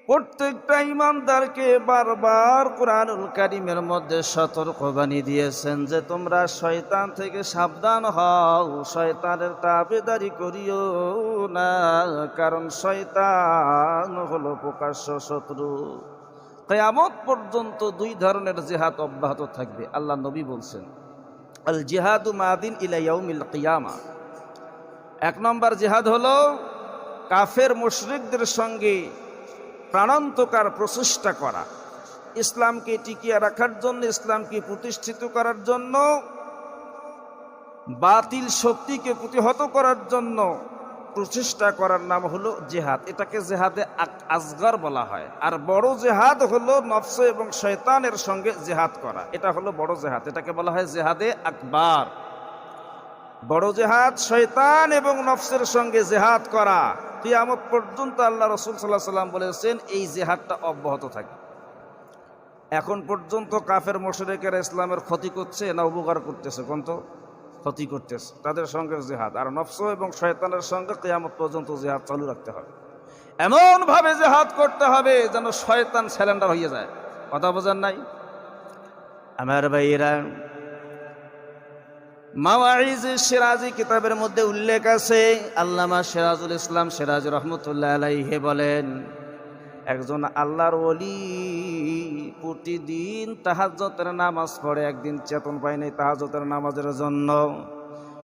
প্রত্যেকটা ঈমানদারকে বারবার কুরআনুল কারীমের মধ্যে সতর্কবাণী দিয়েছেন যে তোমরা শয়তান থেকে সাবধান হও, শয়তানের তাবেদারি করিও না, কারণ শয়তান হলো প্রকাশ্য শত্রু। কিয়ামত পর্যন্ত দুই ধরনের জিহাদ অব্যাহত থাকবে। আল্লাহ নবী বলছেন, আল জিহাদু মাদিন ইলা ইয়াউমিল কিয়ামা। এক নম্বর জিহাদ হলো কাফের মুশরিকদের সঙ্গে প্রাণান্তকার প্রচেষ্টা করা, ইসলামকে টিকিয়ে রাখার জন্য, ইসলামকে প্রতিষ্ঠিত করার জন্য, বাতিল শক্তিকে প্রতিহত করার জন্য প্রচেষ্টা করার নাম হলো জিহাদ। এটাকে জিহাদে আসগর বলা হয়। আর বড় জিহাদ হলো নফস এবং শয়তানের সঙ্গে জিহাদ করা, এটা হলো বড় জিহাদ। এটাকে বলা হয় জিহাদে আকবার। বড় জিহাদ শয়তান এবং নফসের সঙ্গে জিহাদ করা। কিয়ামত পর্যন্ত আল্লাহ রাসূল সাল্লাল্লাহু আলাইহি ওয়াসাল্লাম বলেছেন এই জিহাদটা অব্যাহত থাকে। এখন পর্যন্ত কাফের মুশরিকেরা ইসলামের ক্ষতি করছে না উপকার করতেছে? কোন তো ক্ষতি করতেছে, তাদের সঙ্গে জিহাদ। আর নফস এবং শয়তানের সঙ্গে কিয়ামত পর্যন্ত জিহাদ চালু রাখতে হবে। এমন ভাবে জিহাদ করতে হবে যেন শয়তান স্যালেন্ডার হয়ে যায়। কথা বোঝেন নাই আমার ভাইয়েরা? মাওয়াইজ সিরাজি কিতাবের মধ্যে উল্লেখ আছে, আল্লামা সিরাজুল ইসলাম সিরাজি রহমতুল্লাহ আলাইহি বলেন, একজন আল্লাহর ওলি প্রতিদিন তাহাজ্জুদের নামাজ পড়ে। একদিন চেতন পায় নাই তাহাজ্জুদের নামাজের জন্য।